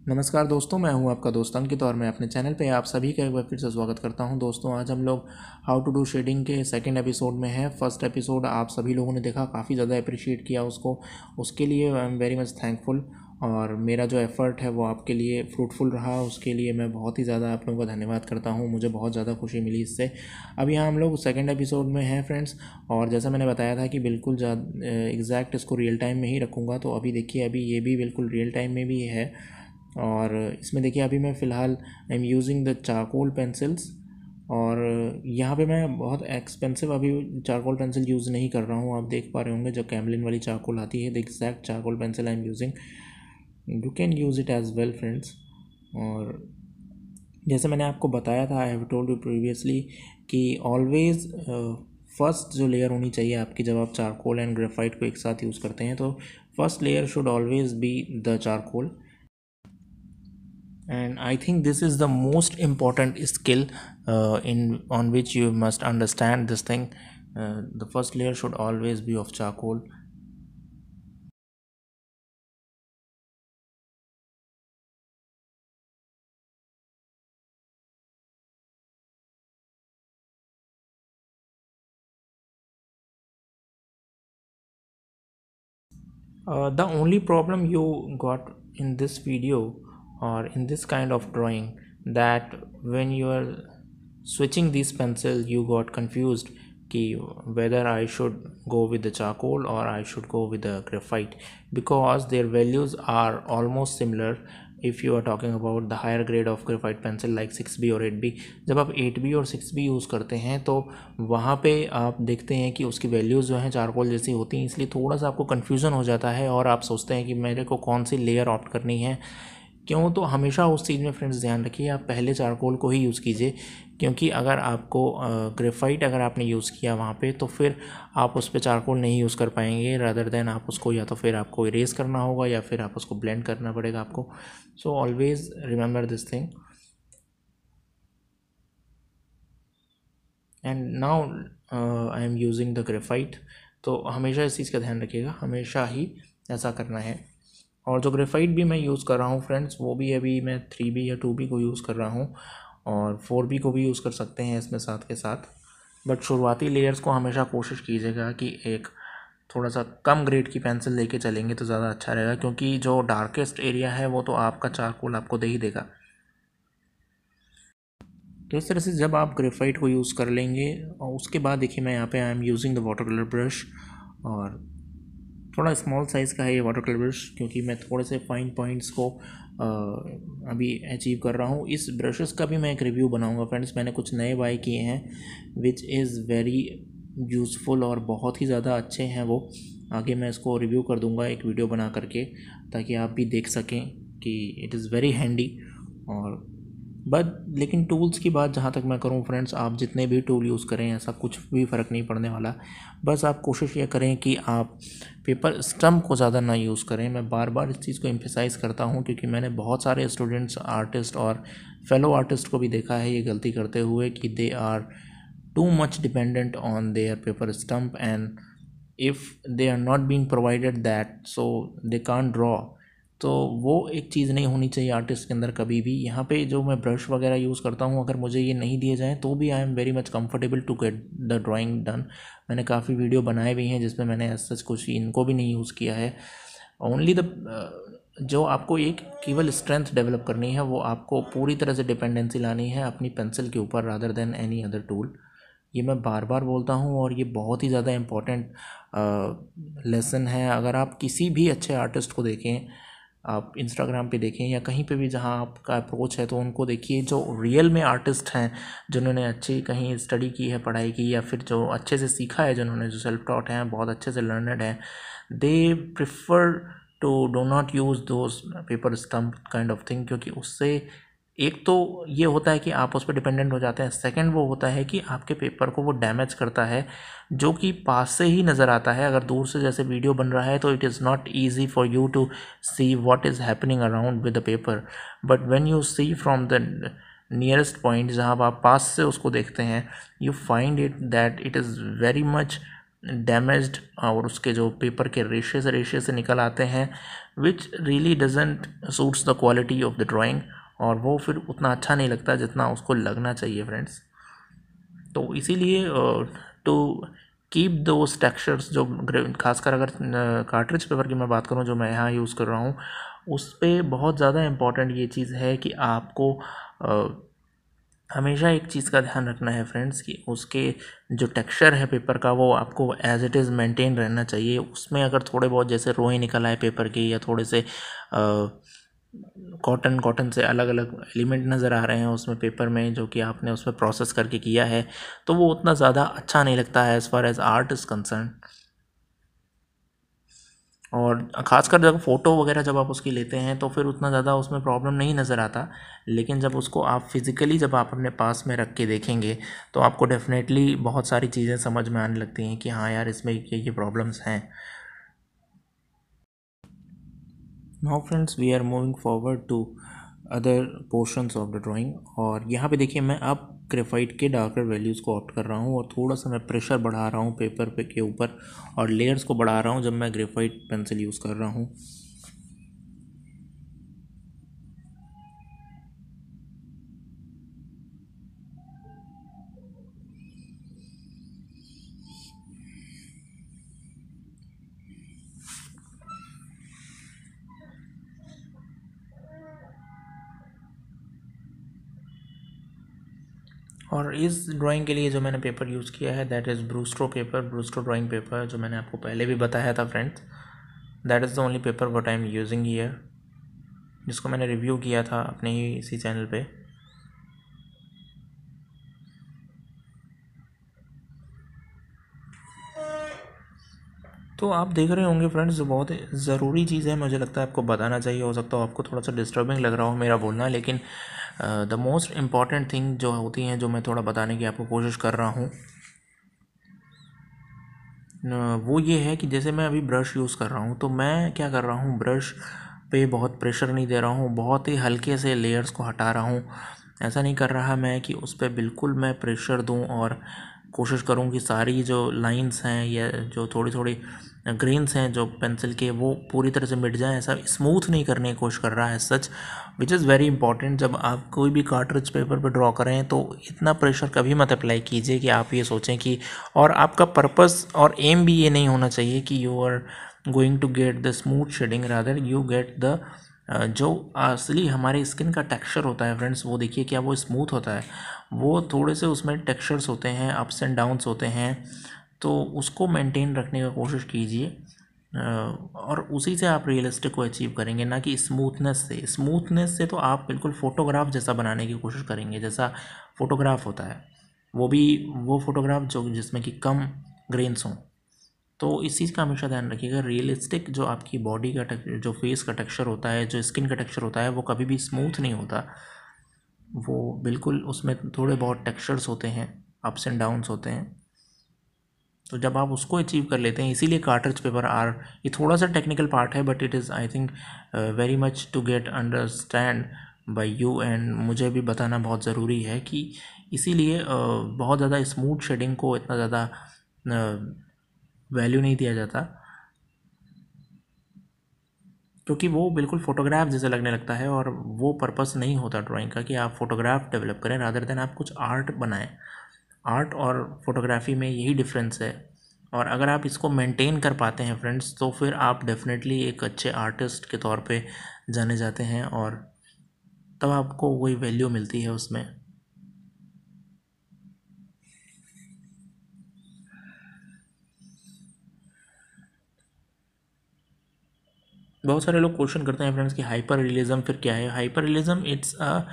नमस्कार दोस्तों, मैं हूं आपका दोस्त अंकित और मैं अपने चैनल पे आप सभी का एक बार फिर से स्वागत करता हूं। दोस्तों, आज हम लोग हाउ टू डू शेडिंग के सेकंड एपिसोड में हैं। फर्स्ट एपिसोड आप सभी लोगों ने देखा, काफ़ी ज़्यादा अप्रिशिएट किया उसको, उसके लिए आई एम वेरी मच थैंकफुल। और मेरा जो एफ़र्ट है वो आपके लिए फ्रूटफुल रहा, उसके लिए मैं बहुत ही ज़्यादा आप लोगों का धन्यवाद करता हूँ। मुझे बहुत ज़्यादा खुशी मिली इससे। अब यहाँ हम लोग सेकंड एपिसोड में हैं फ्रेंड्स, और जैसा मैंने बताया था कि बिल्कुल एग्जैक्ट इसको रियल टाइम में ही रखूँगा। तो अभी देखिए, अभी ये भी बिल्कुल रियल टाइम में भी है। और इसमें देखिए, अभी मैं फ़िलहाल I am using the charcoal pencils. और यहाँ पे मैं बहुत एक्सपेंसिव अभी चारकोल पेंसिल यूज़ नहीं कर रहा हूँ। आप देख पा रहे होंगे जो कैमलिन वाली चारकोल आती है, the exact charcoal pencil I am using. You can use it as well friends. और जैसे मैंने आपको बताया था, I have told you previously कि ऑलवेज़ फर्स्ट जो लेयर होनी चाहिए आपकी, जब आप चारकोल एंड ग्रेफाइट को एक साथ यूज़ करते हैं, तो first layer should always be the charcoal. And I think this is the most important skill in on which you must understand this thing. The first layer should always be of charcoal. The only problem you got in this video or in this kind of drawing, that when you are switching these pencil, you got confused कि whether I should go with the charcoal or I should go with the graphite, because their values are almost similar. If you are talking about the higher grade of graphite pencil like 6B और 8B, जब आप 8B और 6B use करते हैं तो वहाँ पे आप देखते हैं कि उसकी वैल्यूज़ जो हैं चारकोल जैसी होती हैं, इसलिए थोड़ा सा आपको कन्फ्यूज़न हो जाता है और आप सोचते हैं कि मेरे को कौन सी लेयर ऑप्ट करनी है। क्यों? तो हमेशा उस चीज़ में फ्रेंड्स ध्यान रखिए, आप पहले चारकोल को ही यूज़ कीजिए, क्योंकि अगर आपको ग्रेफाइट अगर आपने यूज़ किया वहाँ पे, तो फिर आप उस पर चारकोल नहीं यूज़ कर पाएंगे। रादर देन आप उसको या तो फिर आपको इरेज करना होगा या फिर आप उसको ब्लेंड करना पड़ेगा आपको। So always remember this thing. And now I am using the graphite. तो हमेशा इस चीज़ का ध्यान रखिएगा, हमेशा ही ऐसा करना है। और जो ग्रेफाइट भी मैं यूज़ कर रहा हूँ फ्रेंड्स, वो भी अभी मैं 3B या 2B को यूज़ कर रहा हूँ, और 4B को भी यूज़ कर सकते हैं इसमें साथ के साथ। बट शुरुआती लेयर्स को हमेशा कोशिश कीजिएगा कि एक थोड़ा सा कम ग्रेड की पेंसिल लेके चलेंगे तो ज़्यादा अच्छा रहेगा, क्योंकि जो डार्केस्ट एरिया है वो तो आपका चारकोल आपको दे ही देगा। तो इस तरह से जब आप ग्रेफाइट को यूज़ कर लेंगे, और उसके बाद देखिए, मैं यहाँ पे I am using the water colour brush. और थोड़ा स्मॉल साइज़ का है ये वाटर कलर ब्रश, क्योंकि मैं थोड़े से फाइन पॉइंट्स को अभी अचीव कर रहा हूँ। इस ब्रशेस का भी मैं एक रिव्यू बनाऊँगा फ्रेंड्स। मैंने कुछ नए बाय किए हैं विच इज़ वेरी यूज़फुल और बहुत ही ज़्यादा अच्छे हैं वो। आगे मैं इसको रिव्यू कर दूँगा एक वीडियो बना करके, ताकि आप भी देख सकें कि इट इज़ वेरी हैंडी। और लेकिन टूल्स की बात जहाँ तक मैं करूँ फ्रेंड्स, आप जितने भी टूल यूज़ करें ऐसा कुछ भी फ़र्क नहीं पड़ने वाला। बस आप कोशिश ये करें कि आप पेपर स्टम्प को ज़्यादा ना यूज़ करें। मैं बार बार इस चीज़ को एम्फेसाइज़ करता हूँ, क्योंकि मैंने बहुत सारे स्टूडेंट्स, आर्टिस्ट और फेलो आर्टिस्ट को भी देखा है ये गलती करते हुए, कि they are too much dependent on their paper stump, and if they are not being provided that, so they can't draw. तो वो एक चीज़ नहीं होनी चाहिए आर्टिस्ट के अंदर कभी भी। यहाँ पे जो मैं ब्रश वगैरह यूज़ करता हूँ, अगर मुझे ये नहीं दिए जाएँ तो भी I am very much comfortable to get the drawing done. मैंने काफ़ी वीडियो बनाए भी हैं जिसमें मैंने ऐसा कुछ इनको भी नहीं यूज़ किया है। ओनली द जो आपको एक केवल स्ट्रेंथ डेवलप करनी है, वो आपको पूरी तरह से डिपेंडेंसी लानी है अपनी पेंसिल के ऊपर, rather than any other tool. ये मैं बार बार बोलता हूँ, और ये बहुत ही ज़्यादा इम्पॉर्टेंट लेसन है। अगर आप किसी भी अच्छे आर्टिस्ट को देखें, आप इंस्टाग्राम पे देखें या कहीं पे भी जहाँ आपका अप्रोच है, तो उनको देखिए जो रियल में आर्टिस्ट हैं, जिन्होंने अच्छी कहीं स्टडी की है, पढ़ाई की, या फिर जो अच्छे से सीखा है, जिन्होंने जो सेल्फ टॉट हैं, बहुत अच्छे से लर्नड हैं, they prefer to do not use those paper stump kind of thing. क्योंकि उससे एक तो ये होता है कि आप उस पर डिपेंडेंट हो जाते हैं, सेकंड वो होता है कि आपके पेपर को वो डैमेज करता है, जो कि पास से ही नज़र आता है। अगर दूर से जैसे वीडियो बन रहा है तो it is not easy for you to see what is happening around with the paper, but when you see from the nearest point, जहाँ आप पास से उसको देखते हैं, you find it that it is very much damaged और उसके जो पेपर के रेशे से निकल आते हैं, which really doesn't suits the quality of the drawing, और वो फिर उतना अच्छा नहीं लगता जितना उसको लगना चाहिए फ्रेंड्स। तो इसीलिए टू कीप दोज टेक्सचर्स, जो खासकर अगर कार्ट्रिज पेपर की मैं बात करूँ जो मैं यहाँ यूज़ कर रहा हूँ, उस पर बहुत ज़्यादा इम्पॉर्टेंट ये चीज़ है कि आपको हमेशा एक चीज़ का ध्यान रखना है फ्रेंड्स कि उसके जो टेक्सचर है पेपर का वो आपको एज इट इज़ मेंटेन रहना चाहिए। उसमें अगर थोड़े बहुत जैसे रोए निकल आए पेपर के, या थोड़े से कॉटन से अलग अलग एलिमेंट नज़र आ रहे हैं उसमें पेपर में, जो कि आपने उसमें प्रोसेस करके किया है, तो वो उतना ज़्यादा अच्छा नहीं लगता है as far as art is concern. और ख़ासकर जब फ़ोटो वगैरह जब आप उसकी लेते हैं तो फिर उतना ज़्यादा उसमें प्रॉब्लम नहीं नज़र आता, लेकिन जब उसको आप फिज़िकली जब आप अपने पास में रख के देखेंगे तो आपको डेफिनेटली बहुत सारी चीज़ें समझ में आने लगती हैं कि हाँ यार, इसमें ये प्रॉब्लम्स हैं। Now friends, we are moving forward to other portions of the drawing. और यहाँ पे देखिए मैं अब ग्रेफाइट के डार्कर वैल्यूज़ को ऑप्ट कर रहा हूँ, और थोड़ा सा मैं प्रेशर बढ़ा रहा हूँ पेपर पे के ऊपर, और लेयर्स को बढ़ा रहा हूँ जब मैं ग्रेफाइट पेंसिल यूज़ कर रहा हूँ। और इस ड्राइंग के लिए जो मैंने पेपर यूज़ किया है that is ब्रूस्टो paper, ब्रूस्टो drawing paper, जो मैंने आपको पहले भी बताया था friends. That is the only paper what I am using here, जिसको मैंने रिव्यू किया था अपने ही इसी चैनल पे। तो आप देख रहे होंगे फ्रेंड्स, जो बहुत ज़रूरी चीज़ है, मुझे लगता है आपको बताना चाहिए। हो सकता है आपको थोड़ा सा डिस्टर्बिंग लग रहा हो मेरा बोलना, लेकिन द मोस्ट इम्पॉर्टेंट थिंग जो होती हैं, जो मैं थोड़ा बताने की आपको कोशिश कर रहा हूँ, वो ये है कि जैसे मैं अभी ब्रश यूज़ कर रहा हूँ, तो मैं क्या कर रहा हूँ, ब्रश पे बहुत प्रेशर नहीं दे रहा हूँ, बहुत ही हल्के से लेयर्स को हटा रहा हूँ। ऐसा नहीं कर रहा मैं कि उस पर बिल्कुल मैं प्रेशर दूँ और कोशिश करूँ कि सारी जो लाइंस हैं या जो थोड़ी थोड़ी ग्रेन्स हैं जो पेंसिल के, वो पूरी तरह से मिट जाएं। ऐसा स्मूथ नहीं करने की कोशिश कर रहा है सच, विच इज़ वेरी इंपॉर्टेंट। जब आप कोई भी कार्ट्रिज पेपर पर ड्रॉ करें तो इतना प्रेशर कभी मत अप्लाई कीजिए कि आप ये सोचें कि, और आपका पर्पस और एम भी ये नहीं होना चाहिए कि you are going to get the smooth shading, rather you get the जो असली हमारे स्किन का टेक्सचर होता है फ्रेंड्स, वो देखिए क्या वो स्मूथ होता है, वो थोड़े से उसमें टेक्सचर्स होते हैं, अप्स एंड डाउन्स होते हैं, तो उसको मेंटेन रखने का कोशिश कीजिए। और उसी से आप रियलिस्टिक को अचीव करेंगे, ना कि स्मूथनेस से तो आप बिल्कुल फ़ोटोग्राफ जैसा बनाने की कोशिश करेंगे, जैसा फ़ोटोग्राफ होता है, वो भी वो फ़ोटोग्राफ जो जिसमें कि कम ग्रेन्स हों। तो इस चीज़ का हमेशा ध्यान रखिएगा। रियलिस्टिक जो आपकी बॉडी का जो फेस का टेक्सचर होता है, जो स्किन का टेक्सचर होता है, वो कभी भी स्मूथ नहीं होता, वो बिल्कुल उसमें थोड़े बहुत टेक्सचर्स होते हैं, अप्स एंड डाउन्स होते हैं। तो जब आप उसको अचीव कर लेते हैं, इसीलिए कार्ट्रिज पेपर आर, ये थोड़ा सा टेक्निकल पार्ट है, but it is I think very much to get understand by you, and मुझे भी बताना बहुत ज़रूरी है कि इसीलिए बहुत ज़्यादा स्मूथ शेडिंग को इतना ज़्यादा वैल्यू नहीं दिया जाता, क्योंकि वो बिल्कुल फ़ोटोग्राफ जैसे लगने लगता है, और वो पर्पस नहीं होता ड्राइंग का कि आप फ़ोटोग्राफ डेवलप करें, रादर देन आप कुछ आर्ट बनाएं। आर्ट और फोटोग्राफी में यही डिफरेंस है, और अगर आप इसको मेंटेन कर पाते हैं फ्रेंड्स, तो फिर आप डेफिनेटली एक अच्छे आर्टिस्ट के तौर पे जाने जाते हैं, और तब आपको वही वैल्यू मिलती है उसमें। बहुत सारे लोग क्वेश्चन करते हैं फ्रेंड्स कि हाइपर रियलिज्म फिर क्या है। Hyper realism it's a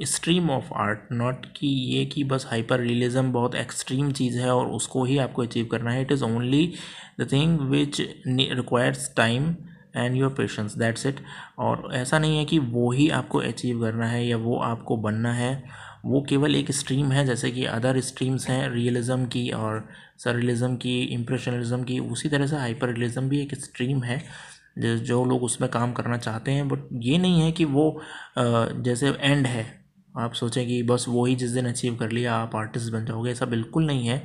stream of art, not कि ये कि बस हाइपर रियलिज्म बहुत एक्सट्रीम चीज़ है और उसको ही आपको अचीव करना है। It is only the thing which requires time and your patience, that's it. और ऐसा नहीं है कि वो ही आपको अचीव करना है या वो आपको बनना है, वो केवल एक स्ट्रीम है, जैसे कि अदर स्ट्रीम्स हैं रियलिज्म की और सररियलिज्म की, इम्प्रेशनलिज्म की। उसी तरह से हाइपर रियलिज्म भी एक स्ट्रीम है जो लोग उसमें काम करना चाहते हैं, बट ये नहीं है कि वो जैसे एंड है, आप सोचें कि बस वो ही जिस दिन अचीव कर लिया आप आर्टिस्ट बन जाओगे, ऐसा बिल्कुल नहीं है।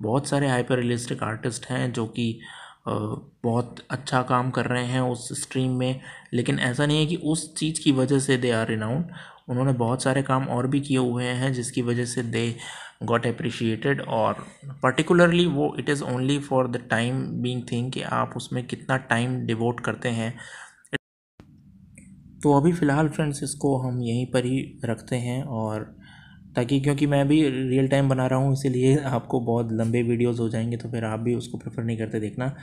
बहुत सारे हाइपर रियलिस्टिक आर्टिस्ट हैं जो कि बहुत अच्छा काम कर रहे हैं उस स्ट्रीम में, लेकिन ऐसा नहीं है कि उस चीज़ की वजह से दे आर रिनाउंड। उन्होंने बहुत सारे काम और भी किए हुए हैं जिसकी वजह से दे गॉट अप्रिशिएटेड, और पर्टिकुलरली वो it is only for the time being thing कि आप उसमें कितना टाइम डिवोट करते हैं। तो अभी फ़िलहाल फ्रेंड्स इसको हम यहीं पर ही रखते हैं, और ताकि क्योंकि मैं भी रियल टाइम बना रहा हूँ इसीलिए आपको बहुत लंबे वीडियोस हो जाएंगे, तो फिर आप भी उसको प्रेफर नहीं करते देखना।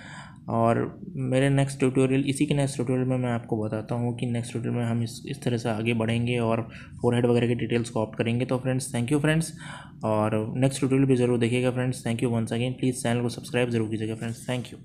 और मेरे नेक्स्ट ट्यूटोरियल, इसी के नेक्स्ट ट्यूटोरियल में मैं आपको बताता हूँ कि नेक्स्ट ट्यूटोरियल में हम इस तरह से आगे बढ़ेंगे और फोरहेड वगैरह की डिटेल्स को ऑप्ट करेंगे। तो फ्रेंड्स थैंक यू फ्रेंड्स, और नेक्स्ट ट्यूटोरियल भी ज़रूर देखिएगा friends. Thank you once again, please channel को सब्सक्राइब जरूर कीजिएगा फ्रेंड्स। Thank you.